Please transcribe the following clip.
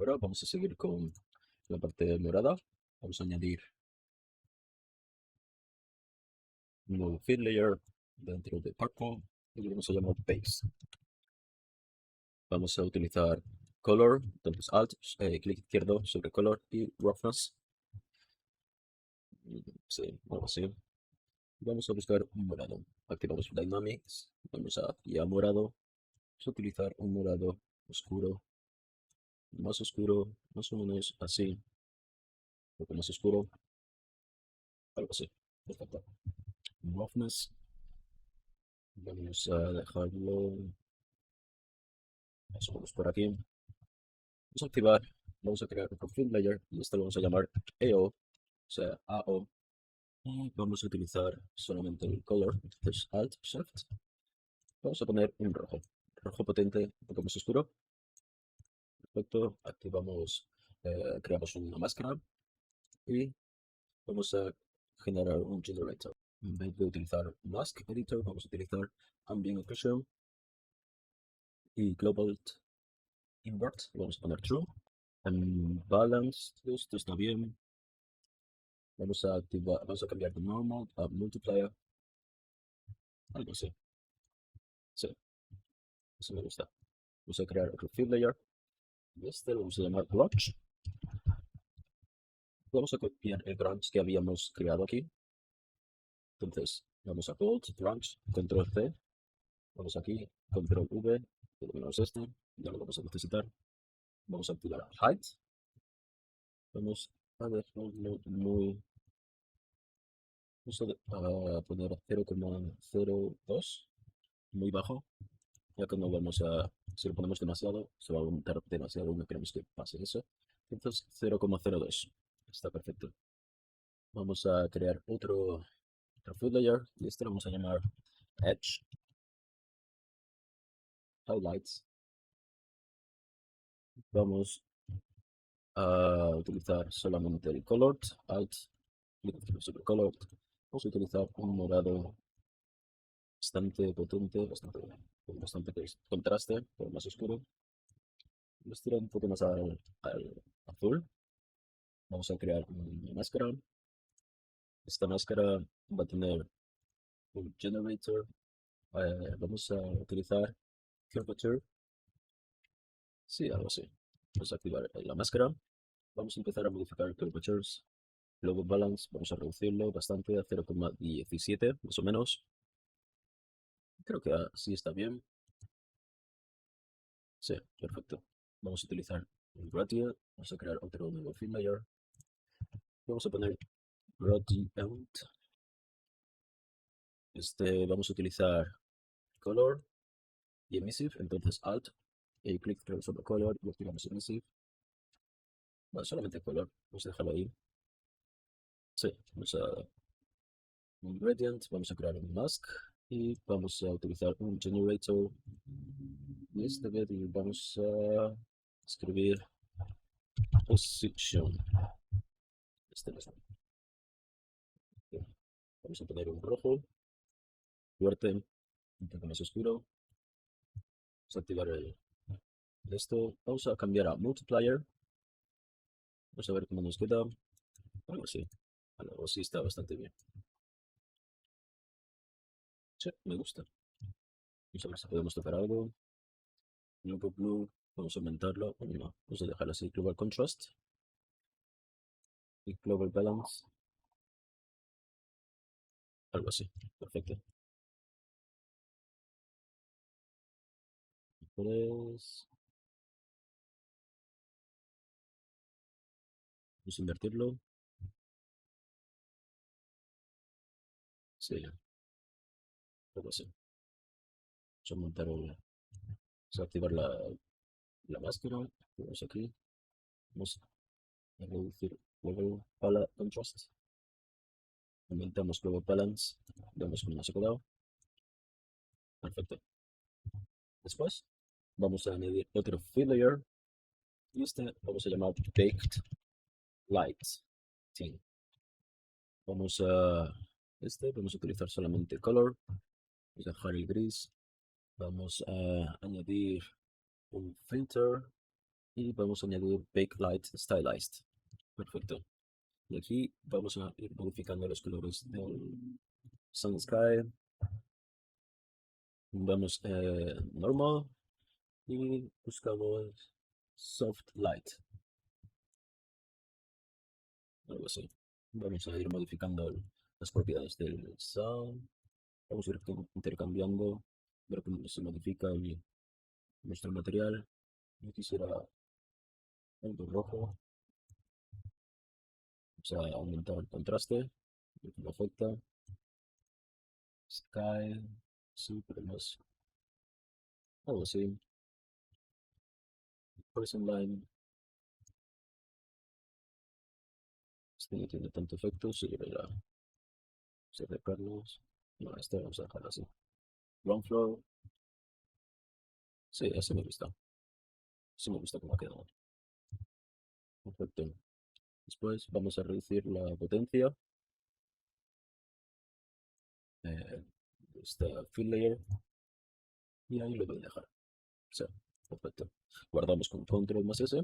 Ahora vamos a seguir con la parte morada. Vamos a añadir un nuevo fill layer dentro de purple y lo vamos a llamar base. Vamos a utilizar color, entonces alt, clic izquierdo sobre color y roughness. Sí, algo así. Vamos a buscar un morado. Activamos dynamics. Vamos a ya morado. Vamos a utilizar un morado oscuro, más o menos así, un poco más oscuro, algo así. Perfecto. Roughness. Vamos a dejarlo más o menos por aquí. Vamos a activar, vamos a crear un fill layer y esto lo vamos a llamar EO, o sea, AO. Y vamos a utilizar solamente el color, entonces Alt, Shift. Vamos a poner un rojo, rojo potente, un poco más oscuro. Perfecto, activamos, creamos una máscara y vamos a generar un generator. En vez de utilizar Mask Editor, vamos a utilizar Ambient Occlusion y Global Invert. Vamos a poner True. En Balance, esto está bien. Vamos a activar, vamos a cambiar de normal a multiplier. Algo así. Sí, eso me gusta. Vamos a crear otro fill layer. Y este lo vamos a llamar branch. Vamos a copiar el branch que habíamos creado aquí. Entonces, vamos a Bold, Branch, Control C. Vamos aquí, Control V. Eliminamos este. Ya lo vamos a necesitar. Vamos a activar Height. Vamos a dejarlo muy. Vamos a poner 0,02. Muy bajo. Ya que no vamos a. Si lo ponemos demasiado, se va a aumentar demasiado. No queremos que pase eso. Entonces, 0,02. Está perfecto. Vamos a crear otro food layer y este lo vamos a llamar Edge Highlights. Vamos a utilizar solamente el colored, alt, clic sobre colored. Vamos a utilizar un morado bastante potente, con bastante contraste, pero más oscuro. Vamos a tirar un poco más al azul. Vamos a crear una máscara. Esta máscara va a tener un generator. Vamos a utilizar curvature. Sí, algo así. Vamos a activar la máscara. Vamos a empezar a modificar curvatures. Global balance, vamos a reducirlo bastante a 0,17 más o menos. Creo que así está bien. Sí, perfecto. Vamos a utilizar el gradient. Vamos a crear otro nuevo fill layer. Vamos a poner gradient. Vamos a utilizar color y emissive. Entonces alt y clic sobre color y activamos emissive. Bueno, solamente color. Vamos a dejarlo ahí. Sí, vamos a un gradient. Vamos a crear un mask y vamos a utilizar un generator. Y esta vez vamos a escribir position. Este mismo. Vamos a poner un rojo fuerte, un poco más oscuro. Vamos a activar esto. Vamos a cambiar a multiplier. Vamos a ver cómo nos queda. Algo así. Algo así está bastante bien. Sí, me gusta. Vamos a ver si podemos tocar algo. Nuevo blue. Vamos a aumentarlo. No, vamos a dejarlo así. Global contrast. Y global balance. Algo así. Perfecto. Pues, vamos a invertirlo. Sí, algo así. Vamos a montar vamos a activar la máscara. Vamos aquí. Vamos a reducir global contrast. Aumentamos global balance. Vemos cómo nos ha quedado. Perfecto. Después vamos a añadir otro fill layer. Y vamos a llamar baked light. Sí. Vamos a vamos a utilizar solamente color. Vamos a dejar el gris. Vamos a añadir un filter. y vamos a añadir backlight stylized. Perfecto. Y aquí vamos a ir modificando los colores del sun sky. Vamos normal y buscamos soft light, algo así. Vamos a ir modificando las propiedades del sun. Vamos a ir intercambiando, ver cómo se modifica nuestro material. Yo quisiera algo rojo, o sea, aumentar el contraste, ver cómo afecta. Sky, sí, pero más, algo así. Person line, este no tiene tanto efecto, sí, ya cerrarlos. No, este vamos a dejarlo así. Ground floor, sí, ese me gusta. Sí me gusta cómo ha quedado. Perfecto. Después vamos a reducir la potencia de esta fill layer y ahí lo voy a dejar. O sea, perfecto. Guardamos con control más S